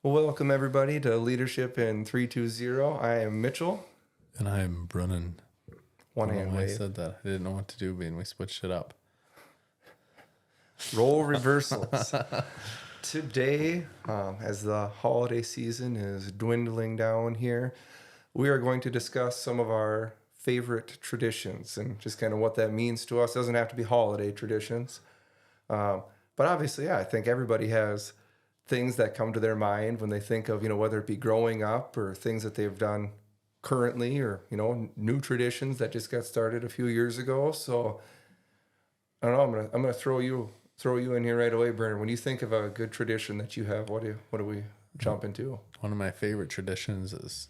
Well, welcome everybody to Leadership in 320. I am Mitchell. And I'm Brennan. One I don't hand know why I wave. said that. I didn't know what to do, and we switched it up. Role reversals. Today, as the holiday season is dwindling down here, we are going to discuss some of our favorite traditions and just kind of what that means to us. It doesn't have to be holiday traditions. But obviously, yeah, I think everybody has things that come to their mind when they think of, whether it be growing up or things that they've done currently or, new traditions that just got started a few years ago. So I don't know, I'm gonna throw you in here right away, Brennan. When you think of a good tradition that you have, what do we jump into? One of my favorite traditions is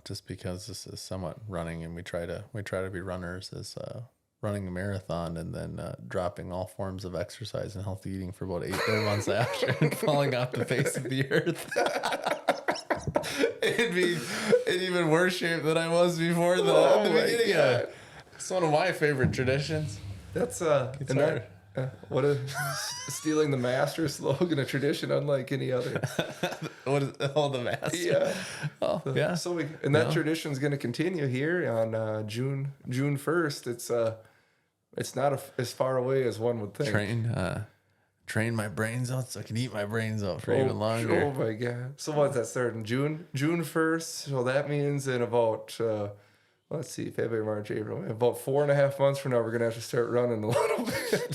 just because this is somewhat running, and we try to be runners, is running a marathon and then dropping all forms of exercise and healthy eating for about 8 months after and falling off the face of the earth. It'd be in even worse shape than I was before the beginning of it. It's one of my favorite traditions. That's It's and hard. what a stealing the master slogan, a tradition unlike any other. What is the master? Yeah. Oh, yeah. So that tradition's going to continue here on June 1st. It's not as far away as one would think. Train my brains out so I can eat my brains out for even longer. Oh my god! So what's that starting June 1st? So that means in about let's see, February, March, April, about 4.5 months from now, we're gonna have to start running a little bit.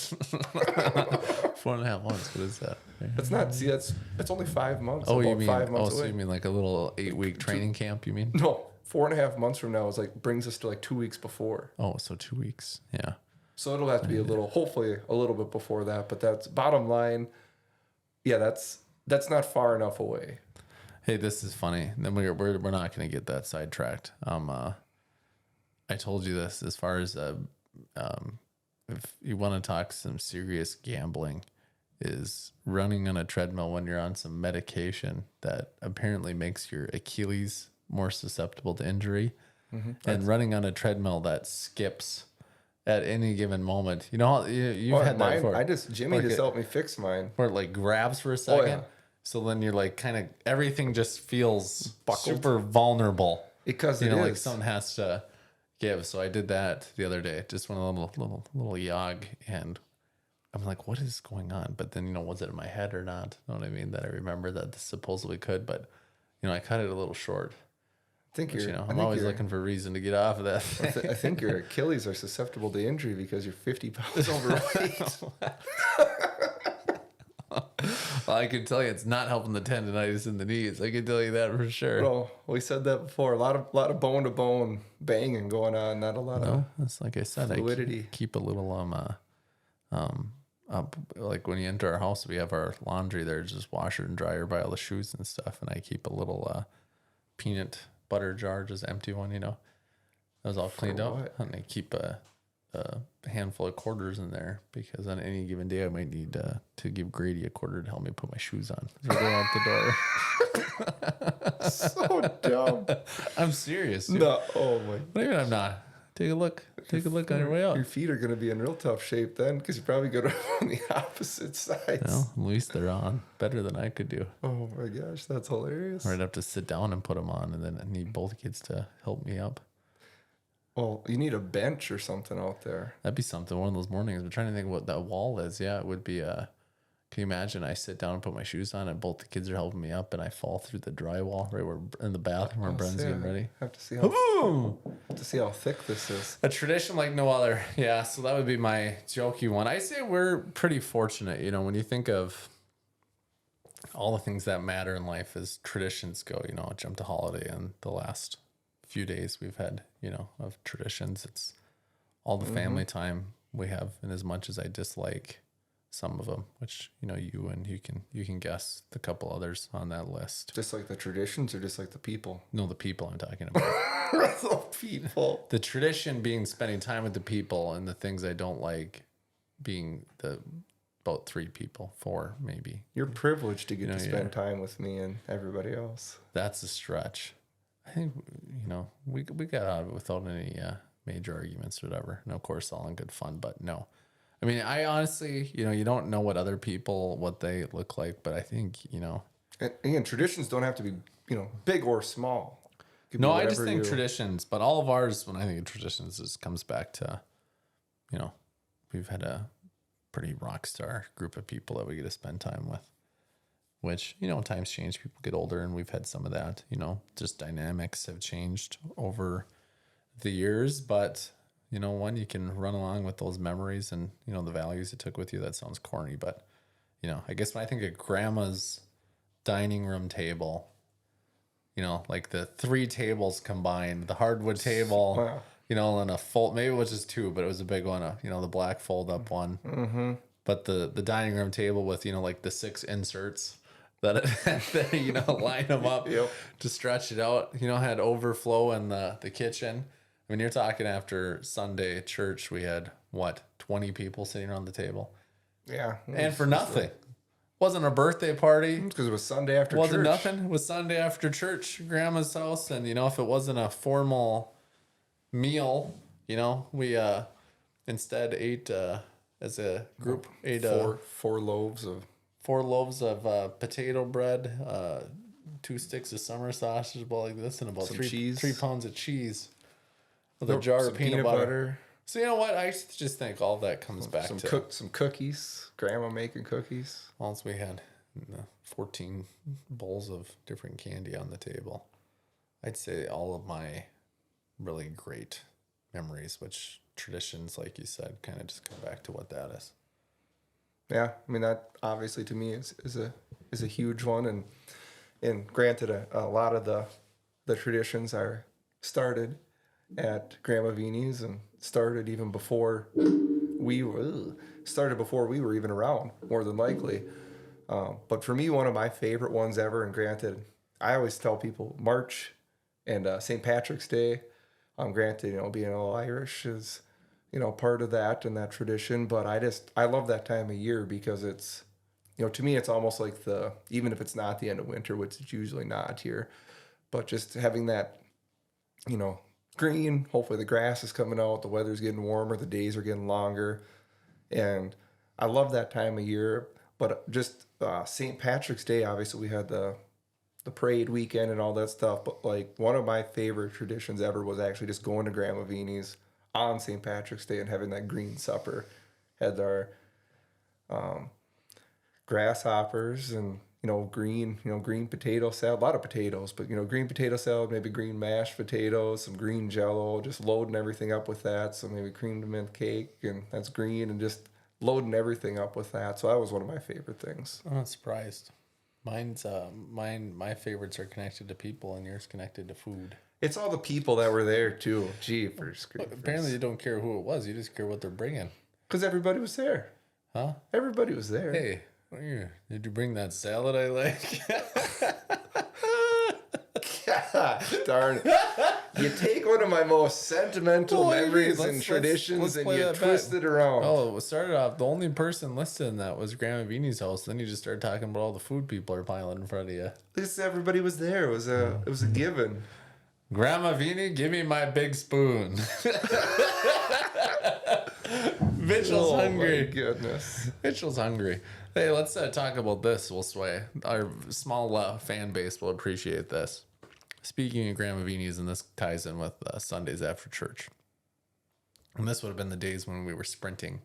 4.5 months. What is that? That's not. See, that's only 5 months. Oh, you about mean 5 months so away. you mean like a little 8-week training camp? You mean? No, 4.5 months from now is brings us to 2 weeks before. Oh, so 2 weeks. Yeah. So it'll have to be hopefully a little bit before that. But that's bottom line. Yeah, that's not far enough away. Hey, this is funny. Then we're not going to get that sidetracked. I told you this as far as if you want to talk some serious gambling, is running on a treadmill when you're on some medication that apparently makes your Achilles more susceptible to injury, and running on a treadmill that skips at any given moment. You know, you've had that before. Jimmy just helped me fix mine. Where it grabs for a second. yeah. So then you're kind of, everything just feels Buckled. super vulnerable. Because Something has to give. So I did that the other day. Just went a little jog, and I'm like, what is going on? But then, was it in my head or not? You know what I mean? That I remember that this supposedly could, but I cut it a little short. I'm always looking for a reason to get off of that. I think your Achilles are susceptible to injury because you're 50 pounds overweight. Well, I can tell you it's not helping the tendonitis in the knees. I can tell you that for sure. Well, we said that before. A lot of bone to bone banging going on. Not a lot of that's like I said. fluidity. I keep a little like when you enter our house, we have our laundry there, just washer and dryer by all the shoes and stuff, and I keep a little peanut butter jar, just empty one. That was all cleaned up, and I keep a handful of quarters in there because on any given day I might need to give Grady a quarter to help me put my shoes on as I go out the door. So dumb. I'm serious, dude. No, oh my. Maybe I'm not. Take a look on your way out. Your feet are going to be in real tough shape then because you're probably going to on the opposite sides. Well, at least they're on. Better than I could do. Oh my gosh, that's hilarious. Or I'd have to sit down and put them on, and then I need both kids to help me up. Well, you need a bench or something out there. That'd be something. One of those mornings. I'm trying to think what that wall is. Yeah, it would be can you imagine? I sit down and put my shoes on, and both the kids are helping me up, and I fall through the drywall right where in the bathroom where Bren's getting ready. Have to see how thick this is. A tradition like no other. Yeah, so that would be my jokey one. I say we're pretty fortunate. When you think of all the things that matter in life as traditions go, jump to holiday, and the last few days we've had, of traditions. It's all the family time we have, and as much as I dislike some of them, which you can guess the couple others on that list. Just like the traditions, or just like the people? No, the people I'm talking about. The people. The tradition being spending time with the people, and the things I don't like being about 3 people, 4 maybe. You're privileged to get to spend time with me and everybody else. That's a stretch. I think we got out of it without any major arguments or whatever. And of course, all in good fun, but no. I mean, I honestly, you don't know what other people, what they look like, but I think, And again, traditions don't have to be, big or small. It could be No, I just whatever think traditions, but all of ours, when I think of traditions, just comes back to, we've had a pretty rock star group of people that we get to spend time with, which, times change, people get older, and we've had some of that, just dynamics have changed over the years, but, one, you can run along with those memories and, the values it took with you. That sounds corny, but, I guess when I think of grandma's dining room table, like the 3 tables combined, the hardwood table, Wow. And a fold, maybe it was just 2, but it was a big one, the black fold up one. Mm-hmm. But the dining room table with, like the 6 inserts that, line them up Yep. to stretch it out, had overflow in the kitchen. I mean, you're talking after Sunday church, we had 20 people sitting around the table, Yeah. and for nothing. Wasn't a birthday party. Because it was Sunday after Wasn't church. nothing. It was Sunday after church, grandma's house. And, if it wasn't a formal meal, we instead ate as a group, ate four loaves of 4 loaves of potato bread, 2 sticks of summer sausage, about like this, and about Some 3 cheese. 3 pounds of cheese with a jar of peanut butter. So, you know what? I just think all that comes back to some cookies. Grandma making cookies. once we had 14 bowls of different candy on the table. I'd say all of my really great memories, which traditions, like you said, kind of just come back to what that is. Yeah, I mean that obviously to me is a huge one, and granted a lot of the traditions are started at Grandma Vini's and started before we were even around, more than likely. But for me, one of my favorite ones ever, and granted, I always tell people March and St. Patrick's Day. Granted, being all Irish is, part of that and that tradition. But I love that time of year because it's, to me, it's almost like even if it's not the end of winter, which it's usually not here, but just having that, green, hopefully the grass is coming out, the weather's getting warmer, the days are getting longer. And I love that time of year. But just St. Patrick's Day, obviously we had the parade weekend and all that stuff. But like one of my favorite traditions ever was actually just going to Grandma Vini's on St. Patrick's Day and having that green supper. Had our grasshoppers and green potato salad, a lot of potatoes, but green potato salad, maybe green mashed potatoes, some green jello, just loading everything up with that. So maybe cream to mint cake, and that's green, and just loading everything up with that. So that was one of my favorite things. I'm not surprised. My favorites are connected to people, and yours connected to food. It's all the people that were there too. Jeepers. Apparently, you don't care who it was. You just care what they're bringing. Because everybody was there. Huh? Everybody was there. Hey, did you bring that salad I like? Gosh darn it. You take one of my most sentimental memories and traditions and you twist it around. Oh, it started off, the only person listed in that was Grandma Vini's house. Then you just started talking about all the food people are piling in front of you. At least everybody was there. It was a given. Grandma Vini, give me my big spoon. Mitchell's hungry. My goodness. Mitchell's hungry. Hey, let's talk about this. We'll sway. Our small fan base will appreciate this. Speaking of Grandma Vini's, and this ties in with Sundays after church. And this would have been the days when we were sprinting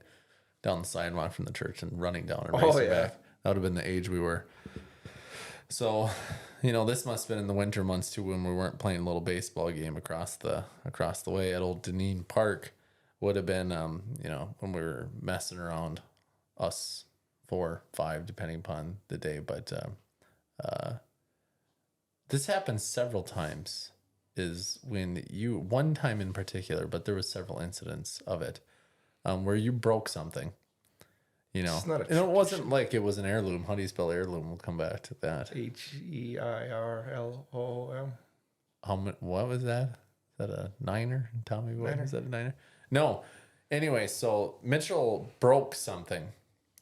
down the sidewalk from the church and running down and racing back. That would have been the age we were. So, this must have been in the winter months too, when we weren't playing a little baseball game across the way at old Deneen Park. Would have been, when we were messing around, us 4, 5, depending upon the day. But this happened several times. Is when one time in particular, but there was several incidents of it, where you broke something. It's not and it wasn't like it was an heirloom. How do you spell heirloom? We'll come back to that. HEIRLOOM. What was that? Is that a niner? Tommy, what was that, a niner? No. Anyway, so Mitchell broke something.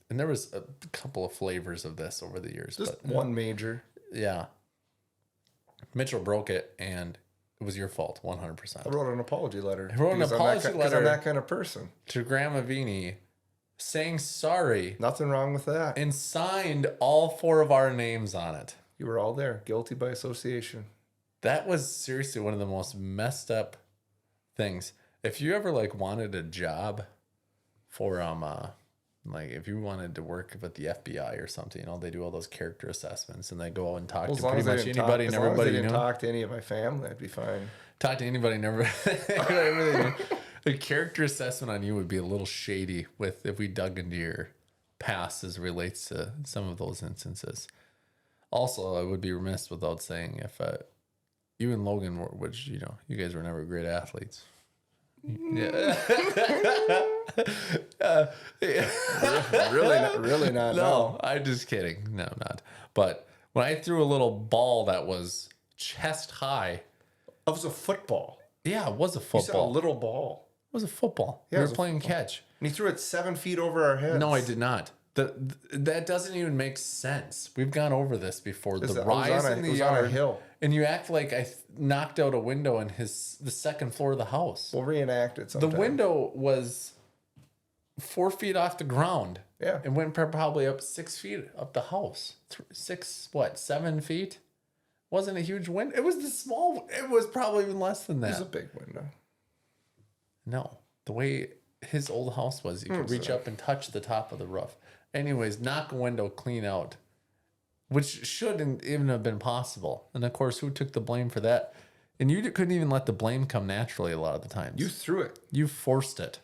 And there was a couple of flavors of this over the years. Just one major. Yeah. Mitchell broke it, and it was your fault, 100%. I wrote an apology letter. Because I'm that kind of person. To Grandma Vini, saying sorry. Nothing wrong with that. And signed all 4 of our names on it. You were all there, guilty by association. That was seriously one of the most messed up things. If you ever like wanted a job for like if you wanted to work with the FBI or something, you know, they do all those character assessments and they go out and talk to pretty much anybody and everybody. As long as I didn't talk to any of my family, I'd be fine. Talk to anybody and everybody. The character assessment on you would be a little shady with if we dug into your past as it relates to some of those instances. Also, I would be remiss without saying if you and Logan were, which, you know, you guys were never great athletes. Yeah. Really not. No, I'm just kidding. No, I'm not. But when I threw a little ball that was chest high. It was a football. Yeah, it was a football. You said a little ball. It was a football. Yeah, we were playing catch. And he threw it 7 feet over our heads. No, I did not. That doesn't even make sense. We've gone over this before. The rise in the yard, on a hill, and you act like I knocked out a window in the second floor of the house. We'll reenact it sometime. The window was 4 feet off the ground. Yeah, it went probably up 6 feet up the house. 7 feet? Wasn't a huge window. It was the small. It was probably even less than that. It was a big window. No, the way his old house was, you could reach up and touch the top of the roof. Anyways, knock a window clean out, which shouldn't even have been possible. And of course, who took the blame for that? And you couldn't even let the blame come naturally a lot of the times. You threw it. You forced it.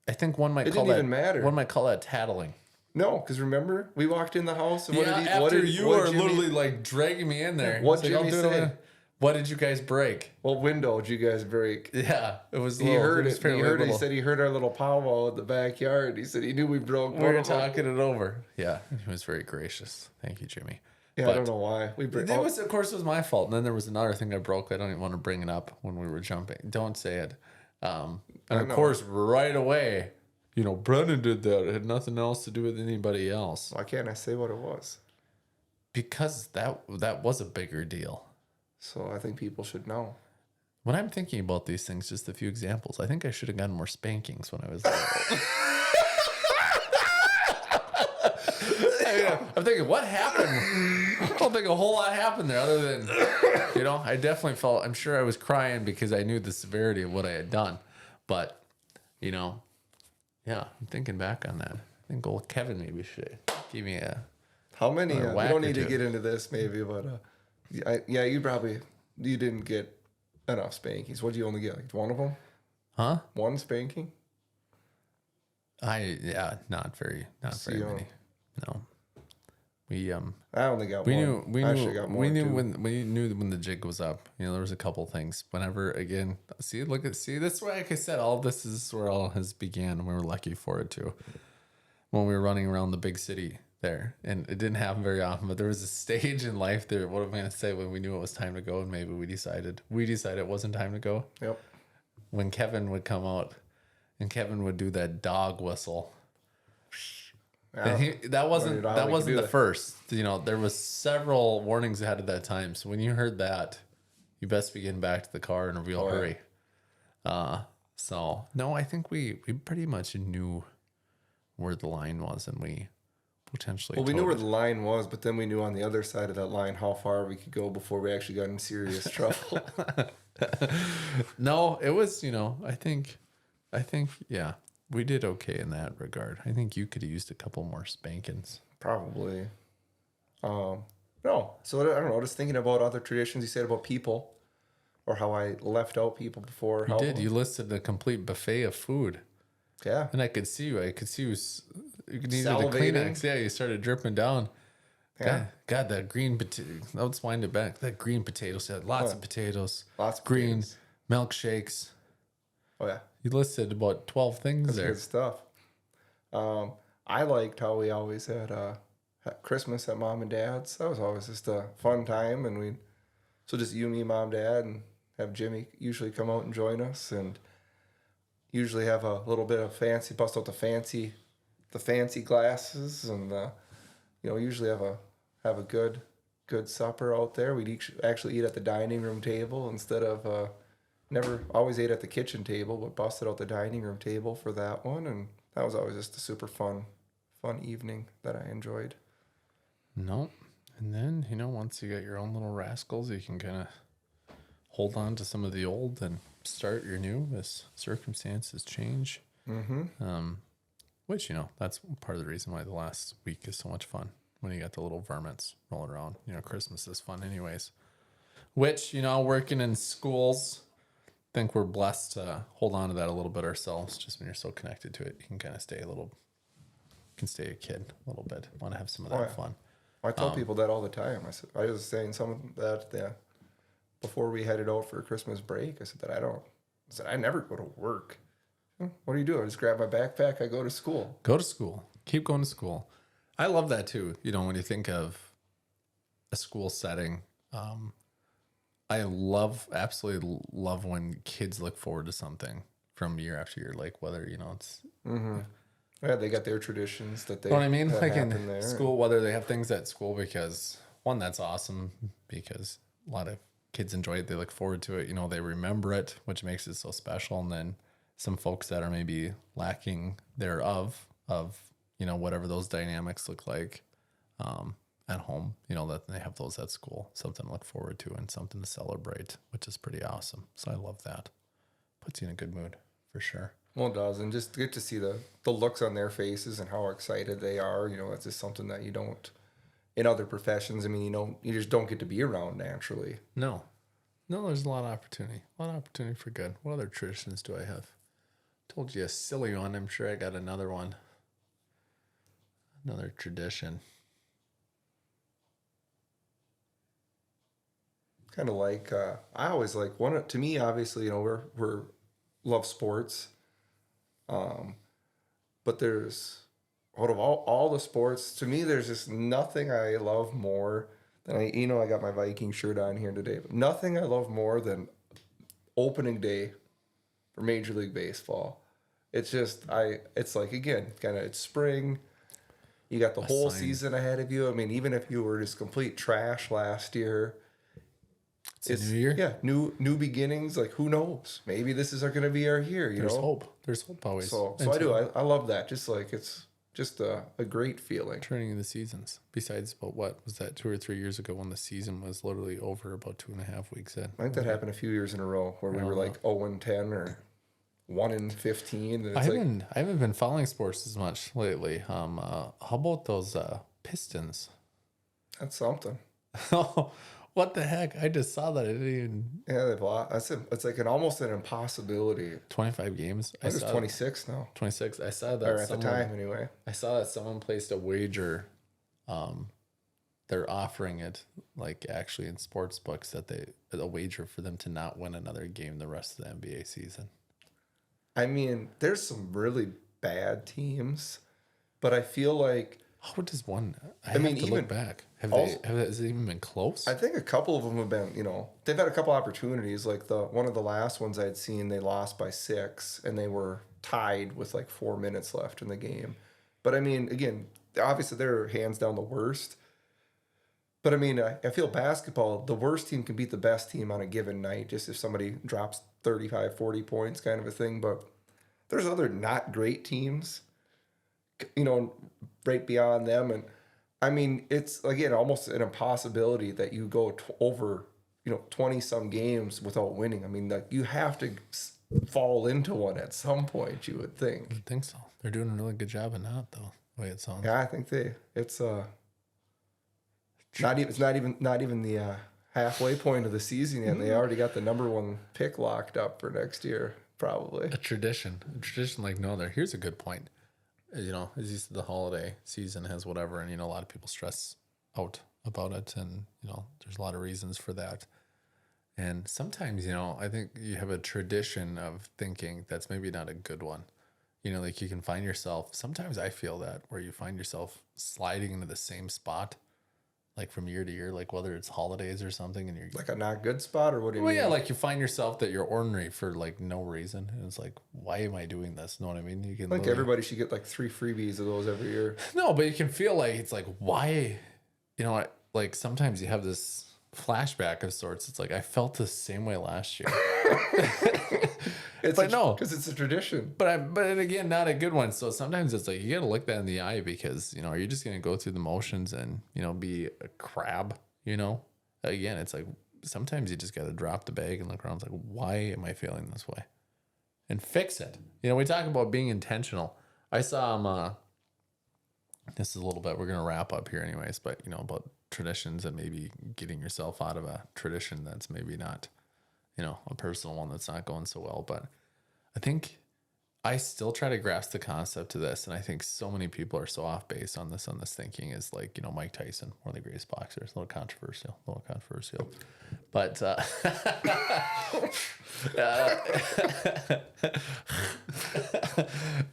I think one might call that tattling. No, because remember, we walked in the house and you were literally like dragging me in there. What did Jimmy say? What did you guys break? What window did you guys break? Yeah, it was. He heard it. He said he heard our little powwow in the backyard. He said he knew we broke. We were talking it over. Yeah, he was very gracious. Thank you, Jimmy. Yeah, but I don't know why of course, it was my fault. And then there was another thing I broke. I don't even want to bring it up when we were jumping. Don't say it. And of course, right away, you know, Brennan did that. It had nothing else to do with anybody else. Why can't I say what it was? Because that was a bigger deal. So I think people should know. When I'm thinking about these things, just a few examples, I think I should have gotten more spankings when I was little. I'm thinking, what happened? I don't think a whole lot happened there other than, you know, I definitely felt, I'm sure I was crying because I knew the severity of what I had done. But, you know, yeah, I'm thinking back on that. I think old Kevin maybe should give me a... How many? We don't need to get into this maybe, but... you didn't get enough spankings. What did you only get? Like one of them? Huh? One spanking? Not very many. No. I only got we one. We knew when the jig was up. You know, there was a couple things. Whenever again, see this is why, like I said, all this is where all has began, and we were lucky for it too. When we were running around the big city there, and it didn't happen very often, but there was a stage in life there. What am I going to say? When we knew it was time to go, and maybe we decided it wasn't time to go. Yep. When Kevin would come out, and Kevin would do that dog whistle. And that wasn't the first. You know, there was several warnings ahead of that time. So when you heard that, you best be getting back to the car in a real hurry. So no, I think we pretty much knew where the line was, and we potentially. Well, we knew where the line was, but then we knew on the other side of that line how far we could go before we actually got in serious trouble. No, it was, you know, I think, yeah, we did okay in that regard. I think you could have used a couple more spankings. Probably. No. So I don't know. Just thinking about other traditions you said about people, or how I left out people before. You did. You listed a complete buffet of food. Yeah. And I could see you. You needed a Salivating. Kleenex. Yeah, you started dripping down. Yeah. God, that green potato. Let's wind it back. That green potato salad. Lots of potatoes. Lots of green potatoes. milkshakes. Oh, yeah. You listed about 12 things That's there. good stuff. I liked how we always had Christmas at Mom and Dad's. That was always just a fun time. And so just you, me, Mom, Dad, and have Jimmy usually come out and join us, and usually have a little bit of bust out the fancy glasses, and usually have a good supper out there. We'd actually eat at the dining room table instead of never always ate at the kitchen table, but busted out the dining room table for that one, and that was always just a super fun evening that I enjoyed. No, And then, once you got your own little rascals, you can kind of hold on to some of the old and start your new as circumstances change. Which, that's part of the reason why the last week is so much fun when you got the little varmints rolling around. Christmas is fun anyways. Which, working in schools, I think we're blessed to hold on to that a little bit ourselves. Just when you're so connected to it, you can kind of stay a kid a little bit. Want to have some of that fun. I tell people that all the time. I was saying some of that before we headed out for Christmas break. I said I never go to work. What do you do? I just grab my backpack. I go to school. Go to school. Keep going to school. I love that too. When you think of a school setting, I absolutely love when kids look forward to something from year after year. Like whether, it's... Yeah, they got their traditions that they... You know what I mean? That Like in happen there. school, whether they have things at school because, one, that's awesome because a lot of kids enjoy it. They look forward to it. They remember it, which makes it so special. And then some folks that are maybe lacking thereof, whatever those dynamics look like at home, that they have those at school, something to look forward to and something to celebrate, which is pretty awesome. So I love that. Puts you in a good mood for sure. Well, it does. And just get to see the looks on their faces and how excited they are. It's just something that you don't, in other professions, you just don't get to be around naturally. No, there's a lot of opportunity. For good. What other traditions do I have? Told you a silly one. I'm sure I got another one. Another tradition. Kind of like, I always like to me, obviously, we're love sports. But there's, out of all the sports, to me, there's just nothing I love more than I got my Viking shirt on here today, but nothing I love more than opening day for Major League Baseball. It's just, it's like, again, it's spring. You got the whole season ahead of you. Even if you were just complete trash last year, it's a new year. Yeah, new beginnings. Like, who knows? Maybe this is going to be our year. There's hope. There's hope always. So I do. I love that. Just like it's just a great feeling. Turning in the seasons. Besides, about what was that 2 or 3 years ago when the season was literally over about 2.5 weeks in? I think that happened a few years in a row where we were like 0-10 or 1-15. And it's I haven't been following sports as much lately. How about those Pistons? That's something. What the heck? I just saw that. I didn't even... Yeah, they've lost. It's like almost an impossibility. 25 games. I think it's 26 now. 26. I saw that. Or at the time, anyway. I saw that someone placed a wager. They're offering it, like actually in sports books, that a wager for them to not win another game the rest of the NBA season. There's some really bad teams, but I feel like... How does one? I have to even look back. Has it even been close? I think a couple of them have been, they've had a couple opportunities. Like one of the last ones I'd seen, they lost by 6 and they were tied with like 4 minutes left in the game. But again, obviously they're hands down the worst. But I feel basketball, the worst team can beat the best team on a given night, just if somebody drops 35, 40 points kind of a thing. But there's other not great teams, right beyond them. And it's, again, almost an impossibility that you go over, 20 some games without winning. Like you have to fall into one at some point, you would think. I think so. They're doing a really good job of that, though, the way it sounds. Yeah, I think it's not even the halfway point of the season yet. And they already got the number 1 pick locked up for next year, probably. A tradition like no other. Here's a good point. As you said, the holiday season has whatever, and a lot of people stress out about it, and there's a lot of reasons for that. And sometimes, I think you have a tradition of thinking that's maybe not a good one. Like you can find yourself, sometimes I feel that, where you find yourself sliding into the same spot, like from year to year, like whether it's holidays or something, and you're like a not good spot, or what do you mean? Yeah, like you find yourself that you're ordinary for like no reason, and it's like, why am I doing this? Know what I mean? You can everybody should get like 3 freebies of those every year. No, but you can feel like it's like, why, like sometimes you have this flashback of sorts. It's like I felt the same way last year. But no, because it's a tradition. but again, not a good one. So sometimes it's like you got to look that in the eye because are you just gonna go through the motions and be a crab? Again, it's like sometimes you just got to drop the bag and look around. It's like, why am I feeling this way? And fix it. We talk about being intentional. I saw this is a little bit. We're gonna wrap up here, anyways. But about traditions and maybe getting yourself out of a tradition that's maybe not a personal one that's not going so well. But I think I still try to grasp the concept to this. And I think so many people are so off base on this thinking is like, Mike Tyson, one of the greatest boxers, a little controversial. But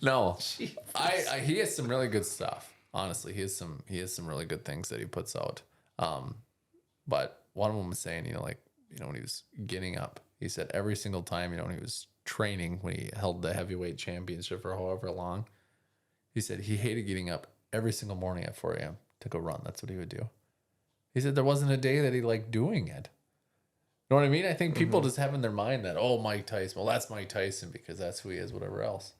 no, he has some really good stuff. Honestly, he has some really good things that he puts out. But one of them was saying, when he was getting up, he said every single time, when he was training, when he held the heavyweight championship for however long, he said he hated getting up every single morning at 4 a.m. to go run. That's what he would do. He said there wasn't a day that he liked doing it. You know what I mean? I think people just have in their mind that, oh, Mike Tyson, well, that's Mike Tyson because that's who he is, whatever else.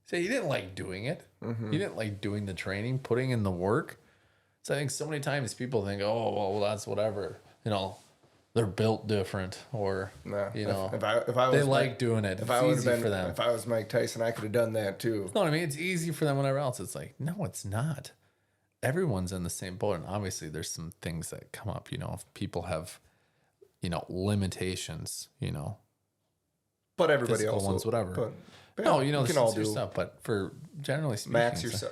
So he didn't like doing it. He didn't like doing the training, putting in the work. So I think so many times people think, oh, well, that's whatever. They're built different, or if I was they like doing it. It's easy for them. If I was Mike Tyson, I could have done that too. You know what I mean? It's easy for them. Whatever else, it's like, no, it's not. Everyone's in the same boat, and obviously, there's some things that come up. If people have, limitations. But everybody physical also ones, whatever. But no, you there's can all some do stuff. But for generally speaking,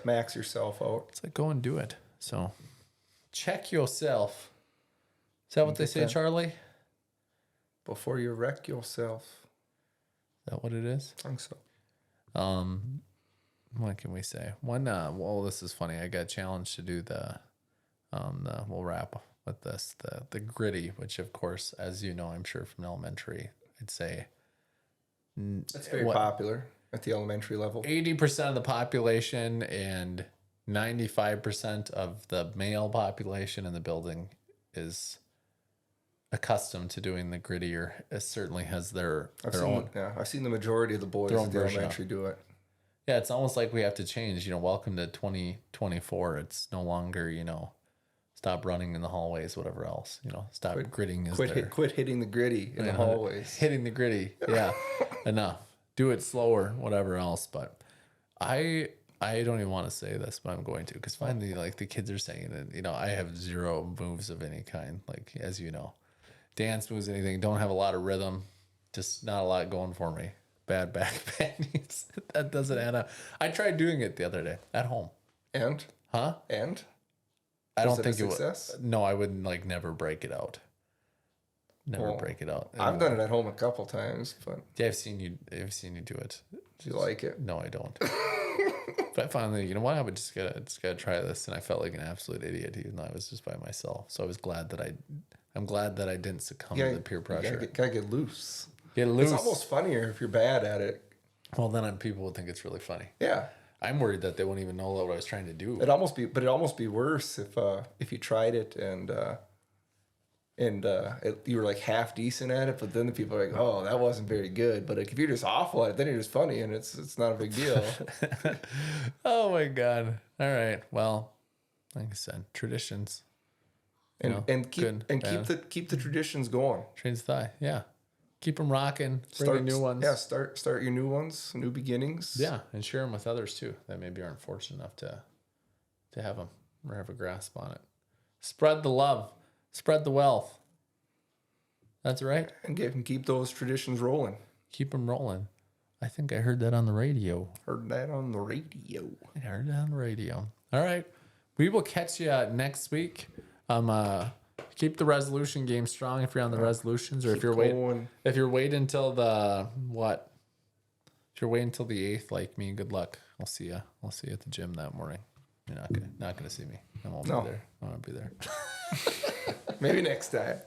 max yourself out. It's like go and do it. So check yourself. Is that what they say, Charlie? Before you wreck yourself. Is that what it is? I think so. What can we say? Well, this is funny. I got challenged to do we'll wrap with this, the gritty, which of course, as you know, I'm sure from elementary, I'd say it's very popular at the elementary level. 80% of the population and 95% of the male population in the building is accustomed to doing the gritty, or it certainly has their own. I've seen the majority of the boys at the elementary do it. Yeah, it's almost like we have to change. Welcome to 2024. It's no longer, stop running in the hallways, whatever else. Stop gritting. Quit hitting the gritty in the hallways. Hitting the gritty. Yeah, enough. Do it slower, whatever else. But I don't even want to say this, but I'm going to, because finally, like, the kids are saying it. I have zero moves of any kind, like, as you know. Dance moves, anything. Don't have a lot of rhythm. Just not a lot going for me. Bad back pain. That doesn't add up. I tried doing it the other day at home. And? Huh? And? I don't think it was. No, I would never break it out. Break it out. I've done it at home a couple times, but yeah, I've seen you do it. Do you like it? No, I don't. But finally, you know what? I would just gotta try this, and I felt like an absolute idiot, even though I was just by myself. So I was glad that I'm glad that I didn't succumb to the peer pressure. Gotta get loose. Get loose. It's almost funnier if you're bad at it. Well, then people would think it's really funny. Yeah. I'm worried that they won't even know what I was trying to do. It'd almost be worse if you tried it and you were like half decent at it, but then the people are like, "Oh, that wasn't very good." But if you're just awful at it, then you're just funny, and it's not a big deal. Oh my god! All right, well, like I said, traditions, and keep the traditions going. Trains thigh, yeah. Keep them rocking. Bring new ones. Yeah, start your new ones, new beginnings. Yeah, and share them with others too that maybe aren't fortunate enough to have them or have a grasp on it. Spread the love. Spread the wealth. That's right. And keep those traditions rolling. Keep them rolling. I think I heard that on the radio. Heard that on the radio. All right. We will catch you next week. Keep the resolution game strong if you're on the resolutions, or if you're waiting until the what? If you're waiting until the 8th, like me, good luck. I'll see you. I'll see you at the gym that morning. You're not gonna see me. I won't be there. I won't be there. Maybe next time.